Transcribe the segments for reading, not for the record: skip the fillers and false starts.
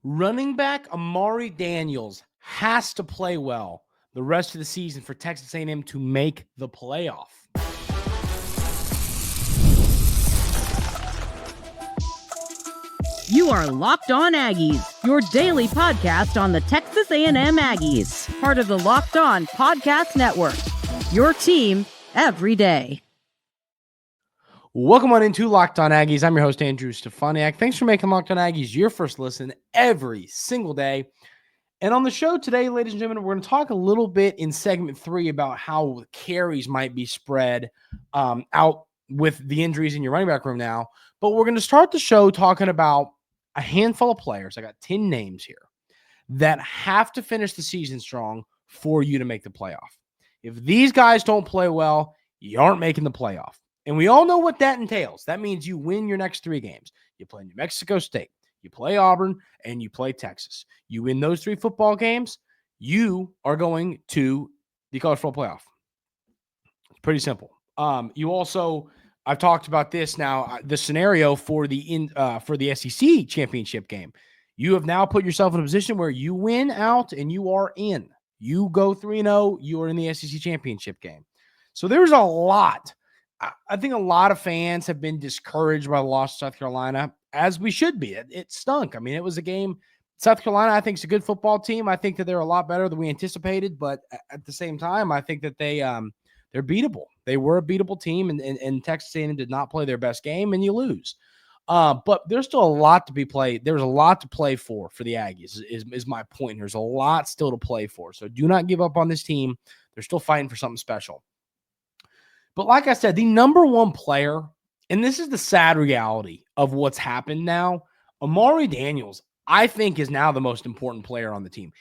Running back Amari Daniels has to play well the rest of the season for Texas A&M to make the playoff. You are Locked On Aggies, your daily podcast on the Texas A&M Aggies, part of the Locked On Podcast Network, your team every day. Welcome on into Locked On Aggies. I'm your host, Andrew Stefaniak. Thanks for making Locked On Aggies your first listen every single day. And on the show today, ladies and gentlemen, we're going to talk a little bit in segment 3 about how carries might be spread out with the injuries in your running back room now. But we're going to start the show talking about a handful of players. I got 10 names here that have to finish the season strong for you to make the playoff. If these guys don't play well, you aren't making the playoff. And we all know what that entails. That means you win your next 3 games. You play New Mexico State, you play Auburn, and you play Texas. You win those 3 football games, you are going to the college football playoff. It's pretty simple. You also, I've talked about this now, the scenario for the SEC championship game. You have now put yourself in a position where you win out and you are in. You go 3-0, you are in the SEC championship game. So there's a lot. I think a lot of fans have been discouraged by the loss to South Carolina, as we should be. It stunk. I mean, it was a game. South Carolina, I think, is a good football team. I think that they're a lot better than we anticipated, but at the same time, I think that they're beatable. They were a beatable team, and Texas A&M did not play their best game, and you lose. But there's still a lot to be played. There's a lot to play for the Aggies, is my point. There's a lot still to play for. So do not give up on this team. They're still fighting for something special. But like I said, the number one player, and this is the sad reality of what's happened now, Amari Daniels, I think, is now the most important player on the team.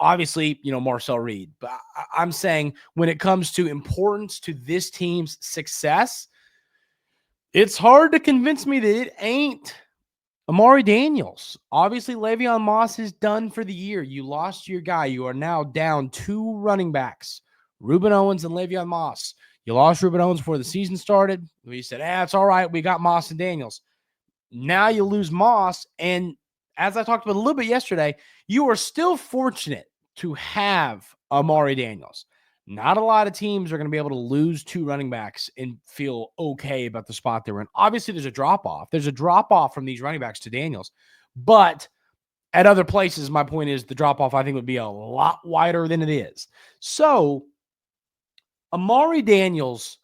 Obviously, Marcel Reed. But I'm saying when it comes to importance to this team's success, it's hard to convince me that it ain't Amari Daniels. Obviously, Le'Veon Moss is done for the year. You lost your guy. You are now down 2 running backs, Ruben Owens and Le'Veon Moss. You lost Ruben Owens before the season started. We said, it's all right. We got Moss and Daniels. Now you lose Moss. And as I talked about a little bit yesterday, you are still fortunate to have Amari Daniels. Not a lot of teams are going to be able to lose 2 running backs and feel okay about the spot they're in. Obviously, there's a drop-off. There's a drop-off from these running backs to Daniels. But at other places, my point is the drop-off, I think, would be a lot wider than it is. So Amari Daniels,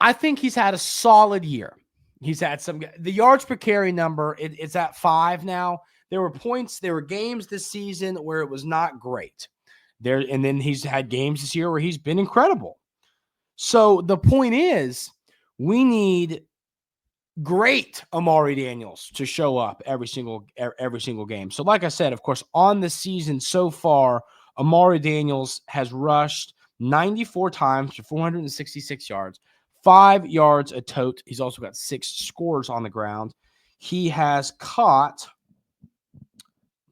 I think he's had a solid year. He's had the yards per carry number, it's at 5 now. There were games this season where it was not great. And then he's had games this year where he's been incredible. So the point is, we need great Amari Daniels to show up every single game. So like I said, of course, on the season so far, Amari Daniels has rushed 94 times for 466 yards, 5 yards a tote. He's also got 6 scores on the ground. He has caught,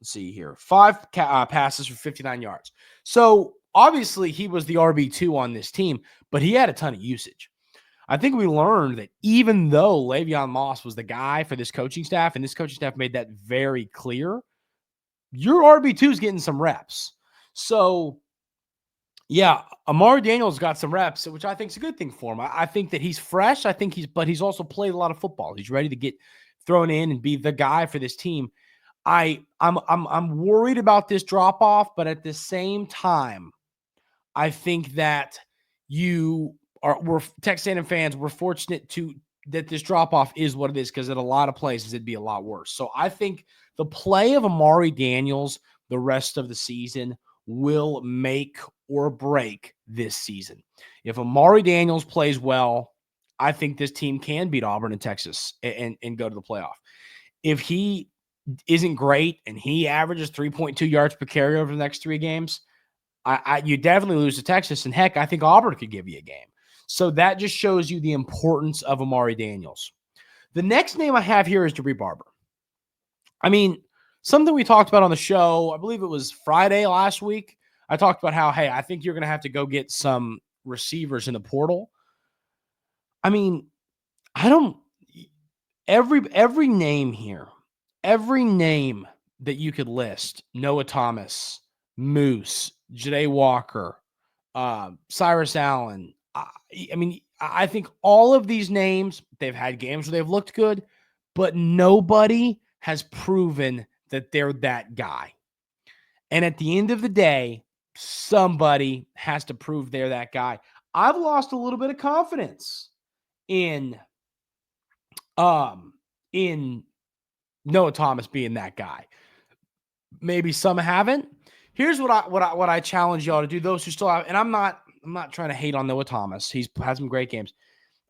5 passes for 59 yards. So obviously he was the RB2 on this team, but he had a ton of usage. I think we learned that even though Le'Veon Moss was the guy for this coaching staff, and this coaching staff made that very clear, your RB2 is getting some reps. So yeah, Amari Daniels got some reps, which I think is a good thing for him. I think that he's fresh. But he's also played a lot of football. He's ready to get thrown in and be the guy for this team. I'm worried about this drop off, but at the same time, I think that we're Texas A&M fans. We're fortunate that this drop off is what it is, because at a lot of places it'd be a lot worse. So I think the play of Amari Daniels the rest of the season will make or break this season. If Amari Daniels plays well, I think this team can beat Auburn and Texas and go to the playoff. If he isn't great and he averages 3.2 yards per carry over the next 3 games, you definitely lose to Texas. And heck, I think Auburn could give you a game. So that just shows you the importance of Amari Daniels. The next name I have here is Barber. I mean, something we talked about on the show, I believe it was Friday last week. I talked about how, hey, I think you're going to have to go get some receivers in the portal. I mean, every name here, every name that you could list: Noah Thomas, Moose, Jade Walker, Cyrus Allen. I think all of these names, they've had games where they've looked good, but nobody has proven that they're that guy. And at the end of the day, somebody has to prove they're that guy. I've lost a little bit of confidence in Noah Thomas being that guy. Maybe some haven't. Here's what I challenge y'all to do. Those who still have, and I'm not trying to hate on Noah Thomas. He's had some great games.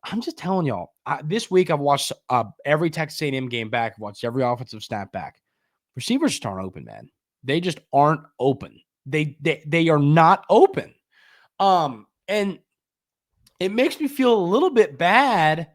I'm just telling y'all. This week I've watched every Texas A&M game back. I've watched every offensive snap back. Receivers just aren't open, man. They just aren't open. They are not open. And it makes me feel a little bit bad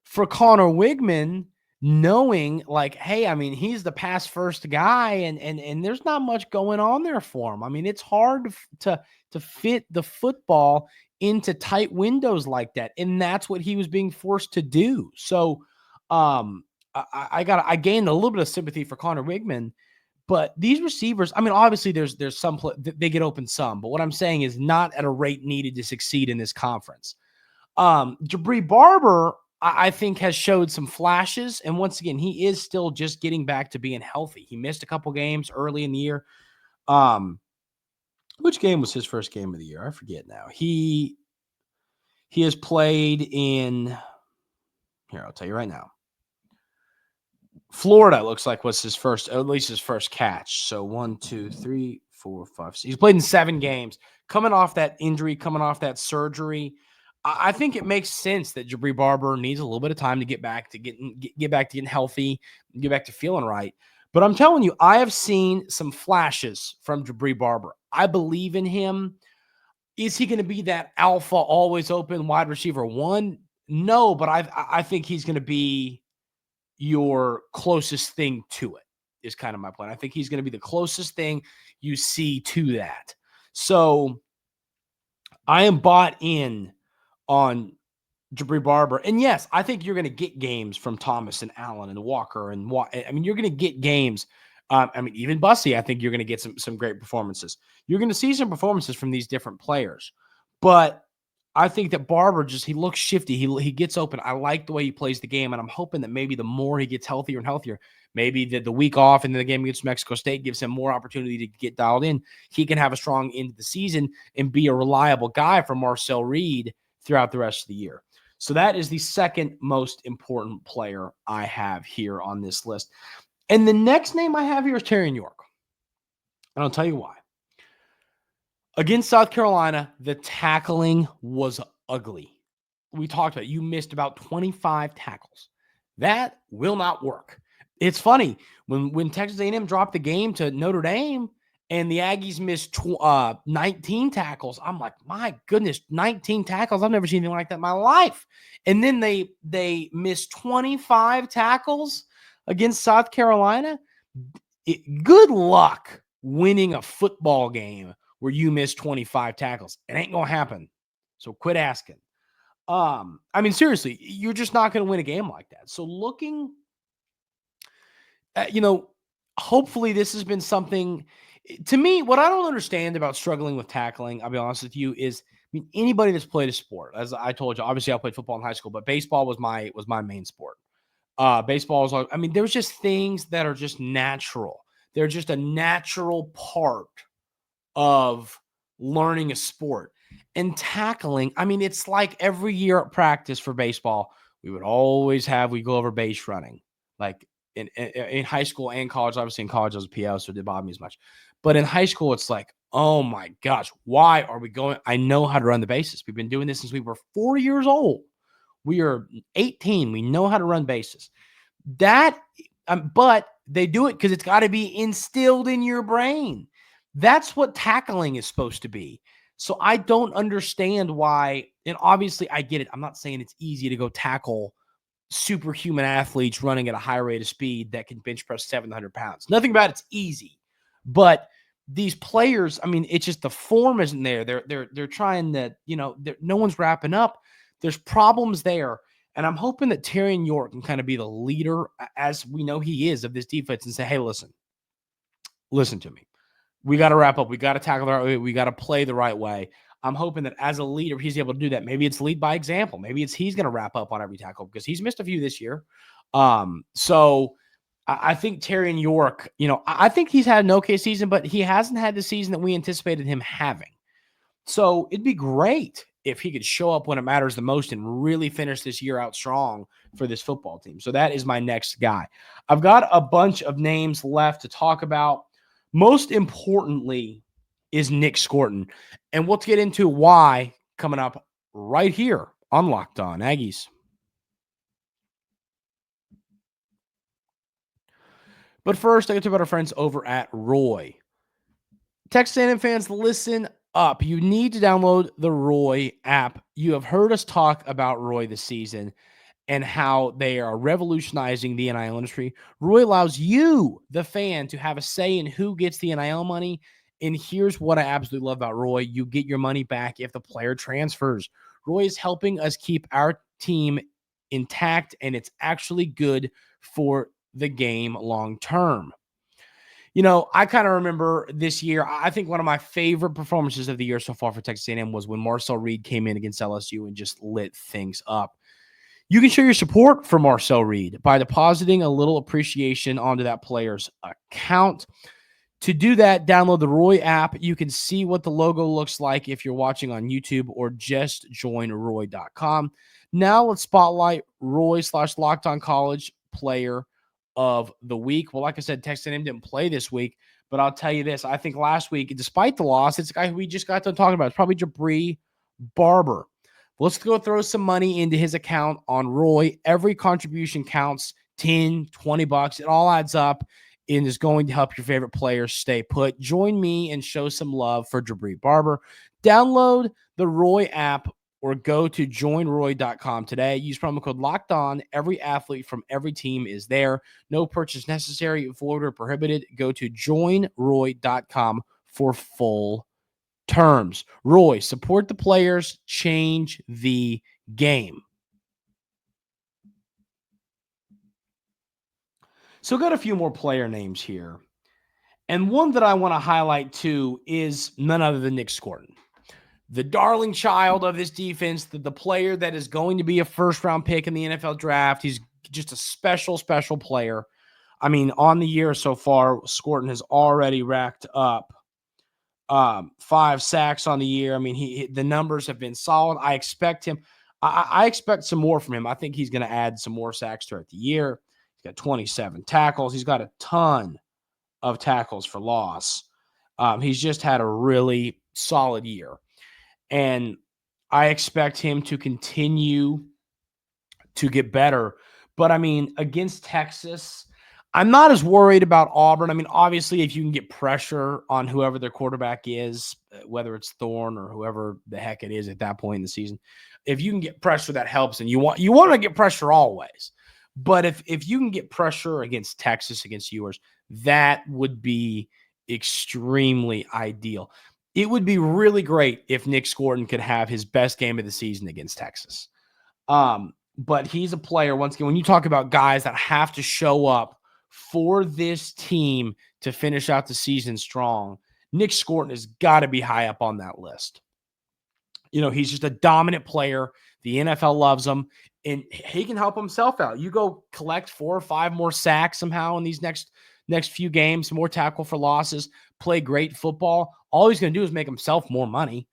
for Connor Wigman, knowing like, hey, I mean, he's the pass first guy, and there's not much going on there for him. I mean, it's hard to fit the football into tight windows like that, and that's what he was being forced to do. So, I gained a little bit of sympathy for Connor Wigman, but these receivers, I mean, obviously there's some they get open some, but what I'm saying is not at a rate needed to succeed in this conference. Jabri Barber, I think, has showed some flashes. And once again, he is still just getting back to being healthy. He missed a couple games early in the year. Which game was his first game of the year? I forget now. He has played in, here, I'll tell you right now. Florida looks like was his first, at least his first catch. So 1, 2, 3, 4, 5, 6. He's played in 7 games. Coming off that injury, coming off that surgery, I think it makes sense that Jabri Barber needs a little bit of time to get back to getting healthy, get back to feeling right. But I'm telling you, I have seen some flashes from Jabri Barber. I believe in him. Is he going to be that alpha, always open wide receiver one? No, but I think he's going to be your closest thing to it, is kind of my plan. I think he's going to be the closest thing you see to that. So I am bought in on Jabri Barber. And yes, I think you're going to get games from Thomas and Allen and Walker. You're going to get games. Even Bussey, I think you're going to get some great performances. You're going to see some performances from these different players. But I think that Barber he looks shifty. He gets open. I like the way he plays the game, and I'm hoping that maybe the more he gets healthier and healthier, maybe the week off and then the game against Mexico State gives him more opportunity to get dialed in. He can have a strong end of the season and be a reliable guy for Marcel Reed throughout the rest of the year. So that is the second most important player I have here on this list. And the next name I have here is Terion York. And I'll tell you why. Against South Carolina, the tackling was ugly. We talked about it. You missed about 25 tackles. That will not work. It's funny. When Texas A&M dropped the game to Notre Dame and the Aggies missed 19 tackles, I'm like, my goodness, 19 tackles. I've never seen anything like that in my life. And then they missed 25 tackles against South Carolina. Good luck winning a football game where you miss 25 tackles. It ain't going to happen. So quit asking. Seriously, you're just not going to win a game like that. So looking at, hopefully this has been something. To me, what I don't understand about struggling with tackling, I'll be honest with you, is anybody that's played a sport, as I told you, obviously I played football in high school, but baseball was my main sport. Baseball is, there's just things that are just natural. They're just a natural part of learning a sport. And tackling, it's like every year at practice for baseball, we go over base running. Like in high school and college, obviously in college I was a PO, so it didn't bother me as much. But in high school, it's like, oh my gosh, why are we going? I know how to run the bases. We've been doing this since we were 4 years old. We are 18. We know how to run bases. But they do it because it's got to be instilled in your brain. That's what tackling is supposed to be. So I don't understand why, and obviously I get it. I'm not saying it's easy to go tackle superhuman athletes running at a high rate of speed that can bench press 700 pounds. Nothing about it's easy. But these players, it's just the form isn't there. They're trying to, no one's wrapping up. There's problems there. And I'm hoping that Terion York can kind of be the leader, as we know he is, of this defense and say, hey, listen, listen to me. We got to wrap up. We got to tackle the right way. We got to play the right way. I'm hoping that as a leader, he's able to do that. Maybe it's lead by example. Maybe he's going to wrap up on every tackle because he's missed a few this year. So I think Terion York, I think he's had an okay season, but he hasn't had the season that we anticipated him having. So it'd be great if he could show up when it matters the most and really finish this year out strong for this football team. So that is my next guy. I've got a bunch of names left to talk about. Most importantly is Nick Scorton. And we'll get into why coming up right here on Locked On Aggies. But first, I get to talk about our friends over at Roy. Texas A&M fans, listen up. You need to download the Roy app. You have heard us talk about Roy this season and how they are revolutionizing the NIL industry. Roy allows you, the fan, to have a say in who gets the NIL money. And here's what I absolutely love about Roy. You get your money back if the player transfers. Roy is helping us keep our team intact, and it's actually good for the game long term. I kind of remember this year, I think one of my favorite performances of the year so far for Texas A&M was when Marcel Reed came in against LSU and just lit things up. You can show your support for Marcel Reed by depositing a little appreciation onto that player's account. To do that, download the Roy app. You can see what the logo looks like if you're watching on YouTube, or just join Roy.com. Now let's spotlight Roy/Locked On College Player of the Week. Well, like I said, Texas A&M didn't play this week, but I'll tell you this. I think last week, despite the loss, it's a guy who we just got done talking about. It's probably Barber. Let's go throw some money into his account on Roy. Every contribution counts, $10, $20. It all adds up and is going to help your favorite players stay put. Join me and show some love for Barber. Download the Roy app or go to joinroy.com today. Use promo code Locked On. Every athlete from every team is there. No purchase necessary, void or prohibited. Go to joinroy.com for full terms. Roy, support the players, change the game. So got a few more player names here. And one that I want to highlight too is none other than Nick Scorton. The darling child of this defense, the player that is going to be a first-round pick in the NFL draft. He's just a special, special player. I mean, on the year so far, Scorton has already racked up 5 sacks on the year. I mean, the numbers have been solid. I expect him. I expect some more from him. I think he's going to add some more sacks throughout the year. He's got 27 tackles. He's got a ton of tackles for loss. He's just had a really solid year. And I expect him to continue to get better. But, I mean, against Texas, I'm not as worried about Auburn. I mean, obviously, if you can get pressure on whoever their quarterback is, whether it's Thorne or whoever the heck it is at that point in the season, if you can get pressure, that helps. And you want to get pressure always. But if you can get pressure against Texas, against yours, that would be extremely ideal. It would be really great if Nick Scorton could have his best game of the season against Texas. But he's a player, once again, when you talk about guys that have to show up for this team to finish out the season strong, Nick Scorton has got to be high up on that list. He's just a dominant player. The NFL loves him, and he can help himself out. You go collect 4 or 5 more sacks somehow in these next few games, more tackle for losses, play great football. All he's going to do is make himself more money.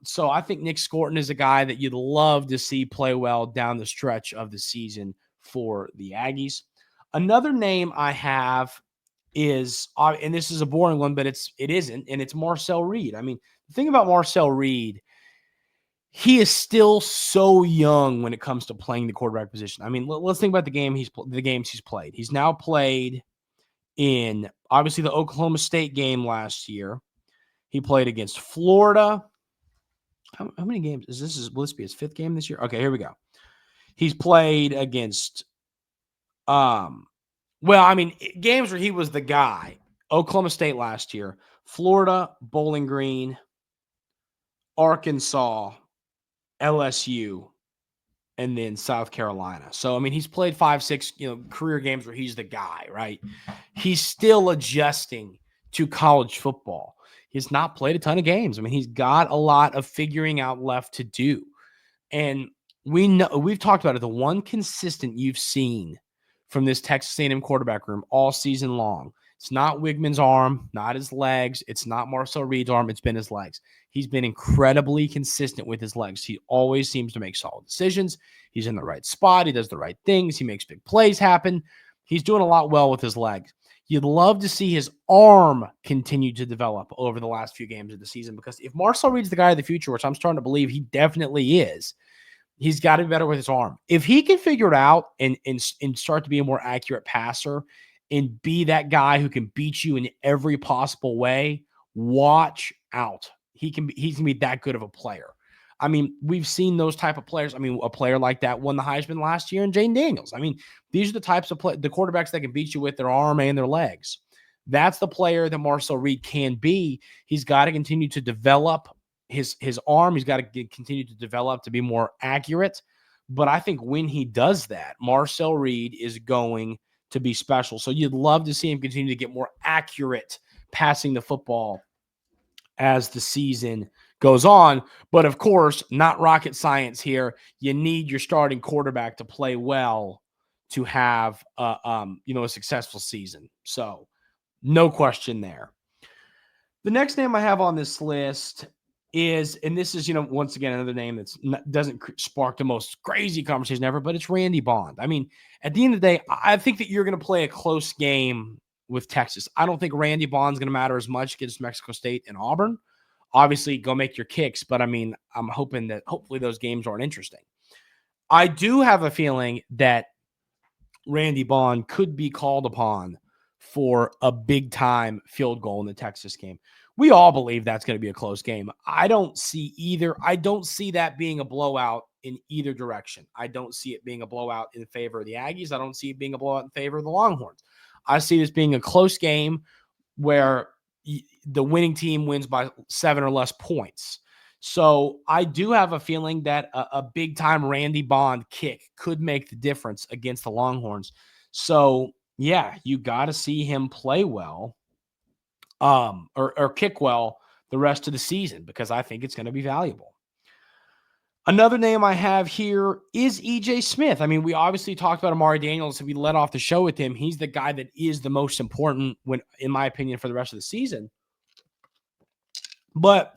So I think Nick Scorton is a guy that you'd love to see play well down the stretch of the season for the Aggies. Another name I have is, and this is a boring one, but it isn't, and it's Marcel Reed. I mean, the thing about Marcel Reed, he is still so young when it comes to playing the quarterback position. I mean, let's think about the games he's played. He's now played in, obviously, the Oklahoma State game last year. He played against Florida. How many games will this be his 5th game this year? Okay, here we go. He's played against, games where he was the guy. Oklahoma State last year, Florida, Bowling Green, Arkansas, LSU, and then South Carolina. So, I mean, he's played 5-6, career games where he's the guy, right? He's still adjusting to college football. He's not played a ton of games. I mean, he's got a lot of figuring out left to do. And we've talked about it. The one consistent you've seen from this Texas A&M quarterback room all season long, it's not Wigman's arm, not his legs. It's not Marcel Reed's arm. It's been his legs. He's been incredibly consistent with his legs. He always seems to make solid decisions. He's in the right spot. He does the right things. He makes big plays happen. He's doing a lot well with his legs. You'd love to see his arm continue to develop over the last few games of the season, because if Marcel Reed's the guy of the future, which I'm starting to believe he definitely is, he's got to be better with his arm. If he can figure it out and start to be a more accurate passer and be that guy who can beat you in every possible way, watch out. He's going to be that good of a player. I mean, we've seen those type of players. I mean, a player like that won the Heisman last year in Jane Daniels. I mean, these are the types of the quarterbacks that can beat you with their arm and their legs. That's the player that Marcel Reed can be. He's got to continue to develop his arm. He's got to continue to develop to be more accurate. But I think when he does that, Marcel Reed is going to be special. So you'd love to see him continue to get more accurate passing the football as the season goes on. But of course, not rocket science here. You need your starting quarterback to play well to have a successful season. So no question there. The next name I have on this list is, and this is, once again, another name that doesn't spark the most crazy conversation ever, but it's Randy Bond. I mean, at the end of the day, I think that you're going to play a close game with Texas. I don't think Randy Bond's going to matter as much against Mexico State and Auburn. Obviously, go make your kicks, but I mean, I'm hoping that hopefully those games aren't interesting. I do have a feeling that Randy Bond could be called upon for a big-time field goal in the Texas game. We all believe that's going to be a close game. I don't see that being a blowout in either direction. I don't see it being a blowout in favor of the Aggies. I don't see it being a blowout in favor of the Longhorns. I see this being a close game where the winning team wins by 7 or less points. So I do have a feeling that a big-time Randy Bond kick could make the difference against the Longhorns. So, yeah, you got to see him play well or kick well the rest of the season, because I think it's going to be valuable. Another name I have here is E.J. Smith. I mean, we obviously talked about Amari Daniels, and we let off the show with him. He's the guy that is the most important, in my opinion, for the rest of the season. But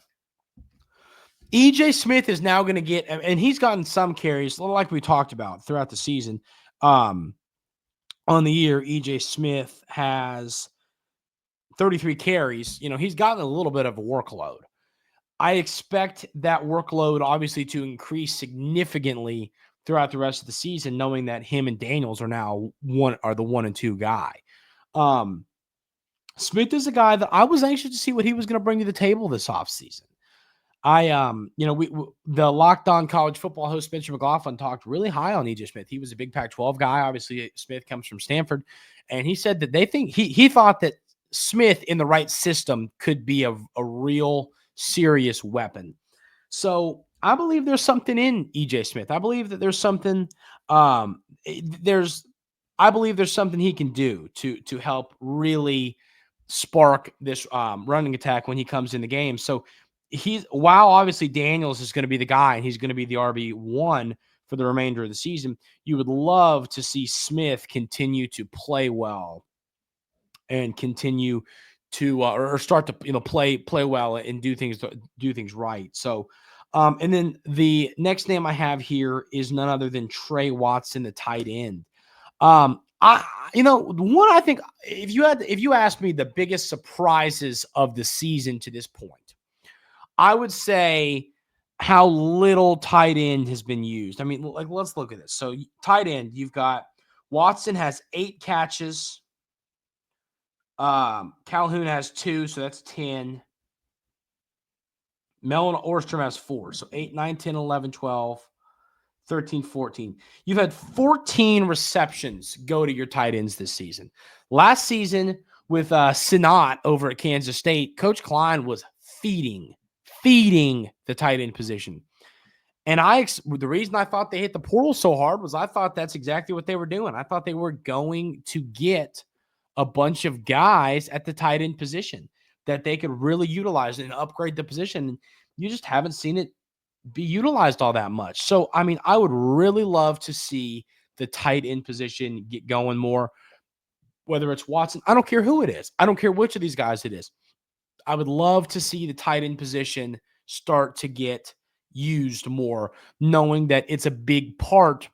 E.J. Smith is now going to get, and he's gotten some carries, like we talked about throughout the season. On the year, E.J. Smith has 33 carries. He's gotten a little bit of a workload. I expect that workload obviously to increase significantly throughout the rest of the season, knowing that him and Daniels are now the 1 and 2 guy. Smith is a guy that I was anxious to see what he was going to bring to the table this offseason. The Locked On College Football host Spencer McLaughlin talked really high on E.J. Smith. He was a big Pac-12 guy. Obviously, Smith comes from Stanford, and he said that they think he thought that Smith in the right system could be a real serious weapon. So I believe there's something in E.J. Smith. I believe that there's something. I believe there's something he can do to help really spark this running attack when he comes in the game. So while obviously Daniels is going to be the guy and he's going to be the RB1 for the remainder of the season, you would love to see Smith continue to play well and continue to or start to play well and do things right. So and then the next name I have here is none other than Trey Watson, the tight end. I think if you asked me the biggest surprises of the season to this point, I would say how little tight end has been used. I mean, let's look at this. So tight end, you've got Watson has 8 catches. Calhoun has 2, so that's 10. Mellon Orstrom has 4. So 8, 9, 10, 11, 12, 13, 14. You've had 14 receptions go to your tight ends this season. Last season with Sinat over at Kansas State, Coach Klein was feeding the tight end position. And the reason I thought they hit the portal so hard was I thought that's exactly what they were doing. I thought they were going to get a bunch of guys at the tight end position that they could really utilize and upgrade the position. You just haven't seen it be utilized all that much. So, I mean, I would really love to see the tight end position get going more, whether it's Watson. I don't care who it is. I don't care which of these guys it is. I would love to see the tight end position start to get used more, knowing that it's a big part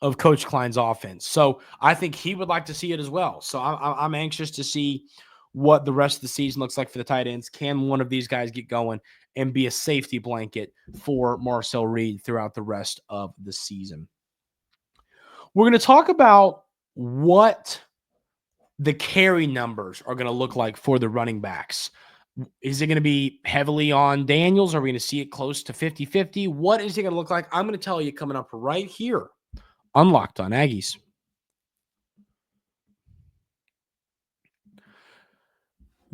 of Coach Klein's offense. So I think he would like to see it as well. So I'm anxious to see what the rest of the season looks like for the tight ends. Can one of these guys get going and be a safety blanket for Marcel Reed throughout the rest of the season? We're going to talk about what the carry numbers are going to look like for the running backs. Is it going to be heavily on Daniels? Are we going to see it close to 50-50? What is it going to look like? I'm going to tell you coming up right here on Locked On Aggies.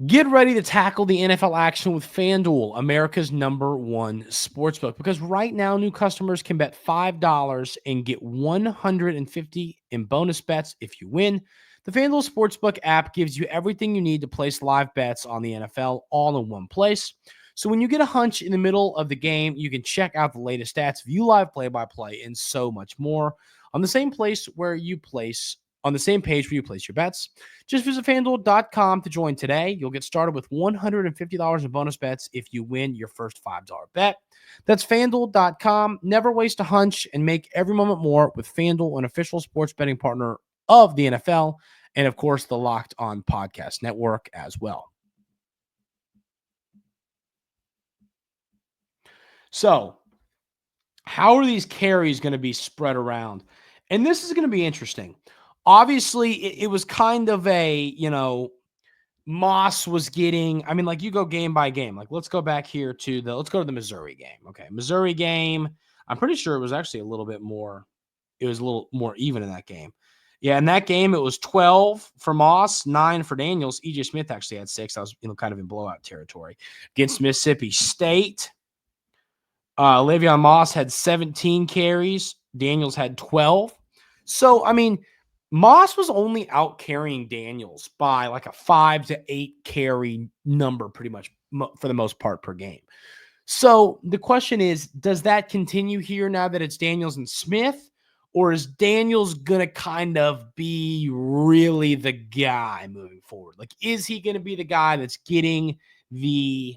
Get ready to tackle the NFL action with FanDuel, America's #1 sportsbook, because right now new customers can bet $5 and get $150 in bonus bets if you win. The FanDuel Sportsbook app gives you everything you need to place live bets on the NFL all in one place. So when you get a hunch in the middle of the game, you can check out the latest stats, view live play-by-play, and so much more on the same page where you place your bets. Just visit FanDuel.com to join today. You'll get started with $150 in bonus bets if you win your first $5 bet. That's FanDuel.com. Never waste a hunch and make every moment more with FanDuel, an official sports betting partner of the NFL, and of course, the Locked On Podcast Network as well. So, how are these carries going to be spread around? And this is going to be interesting. Obviously, it was kind of a, Moss was getting, I mean, like you go game by game. Like, let's go back here let's go to the Missouri game. Okay. Missouri game. I'm pretty sure it was actually a little more even in that game. Yeah. In that game, it was 12 for Moss, 9 for Daniels. EJ Smith actually had 6. I was, kind of in blowout territory against Mississippi State. Le'Veon Moss had 17 carries. Daniels had 12. So, I mean, Moss was only out carrying Daniels by like a 5 to 8 carry number pretty much for the most part per game. So the question is, does that continue here now that it's Daniels and Smith? Or is Daniels going to kind of be really the guy moving forward? Like, is he going to be the guy that's getting the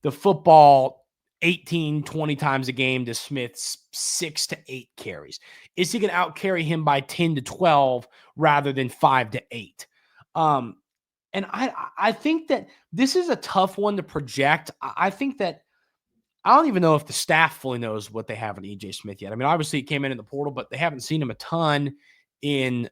football 18, 20 times a game to Smith's 6 to 8 carries? Is he going to out-carry him by 10 to 12 rather than 5 to 8? And I think that this is a tough one to project. I think that I don't even know if the staff fully knows what they have in EJ Smith yet. I mean, obviously he came in the portal, but they haven't seen him a ton in,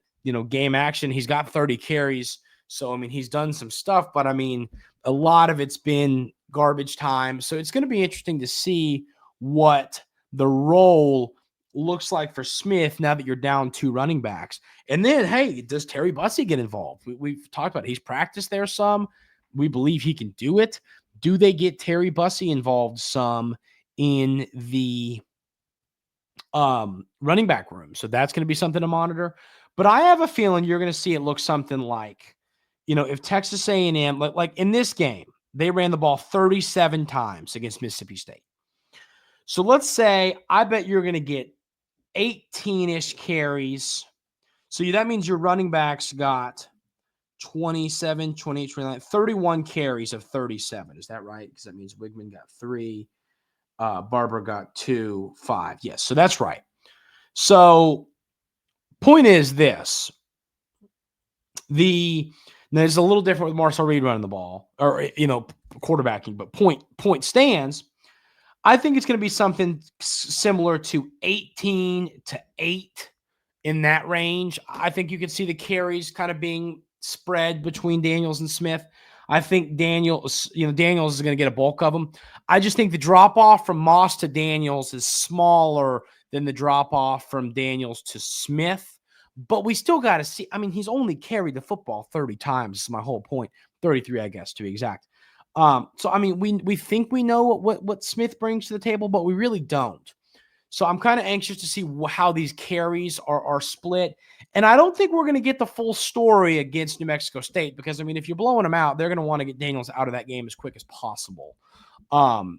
game action. He's got 30 carries. So, I mean, he's done some stuff, but I mean, a lot of it's been garbage time. So it's going to be interesting to see what the role looks like for Smith now that you're down 2 running backs. And then, hey, does Terry Bussey get involved? We've talked about it. He's practiced there some. We believe he can do it. Do they get Terry Bussey involved some in the running back room? So that's going to be something to monitor. But I have a feeling you're going to see it look something like, if Texas A&M, like in this game, they ran the ball 37 times against Mississippi State. So let's say I bet you're going to get 18-ish carries. So that means your running backs got 27, 28, 29, 31 carries of 37. Is that right? Because that means Wigman got 3. Barber got 2, 5. Yes, so that's right. So point is this. It's a little different with Marcel Reed running the ball or, quarterbacking, but point stands. I think it's going to be something similar to 18 to 8 in that range. I think you could see the carries kind of being spread between Daniels and Smith. I think Daniels is going to get a bulk of them. I just think the drop-off from Moss to Daniels is smaller than the drop-off from Daniels to Smith. But we still got to see. I mean, he's only carried the football 30 times. Is my whole point. 33, I guess, to be exact. So I mean, we think we know what Smith brings to the table, but we really don't. So I'm kind of anxious to see how these carries are split. And I don't think we're going to get the full story against New Mexico State because, I mean, if you're blowing them out, they're going to want to get Daniels out of that game as quick as possible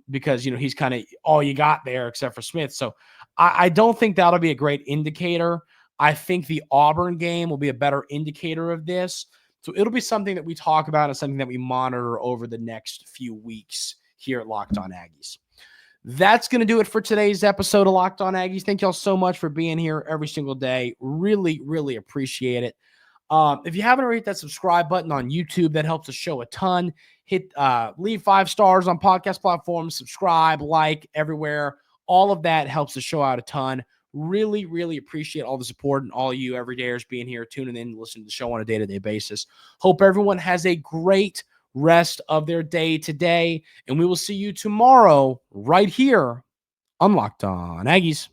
because, he's kind of all you got there except for Smith. So I don't think that'll be a great indicator. I think the Auburn game will be a better indicator of this. So it'll be something that we talk about and something that we monitor over the next few weeks here at Locked On Aggies. That's going to do it for today's episode of Locked On Aggies. Thank y'all so much for being here every single day. Really, really appreciate it. If you haven't already hit that subscribe button on YouTube, that helps the show a ton. Leave 5 stars on podcast platforms, subscribe, like everywhere. All of that helps the show out a ton. Really, really appreciate all the support and all of you everydayers being here, tuning in, listening to the show on a day-to-day basis. Hope everyone has a great rest of their day today, and we will see you tomorrow right here on Locked On Aggies.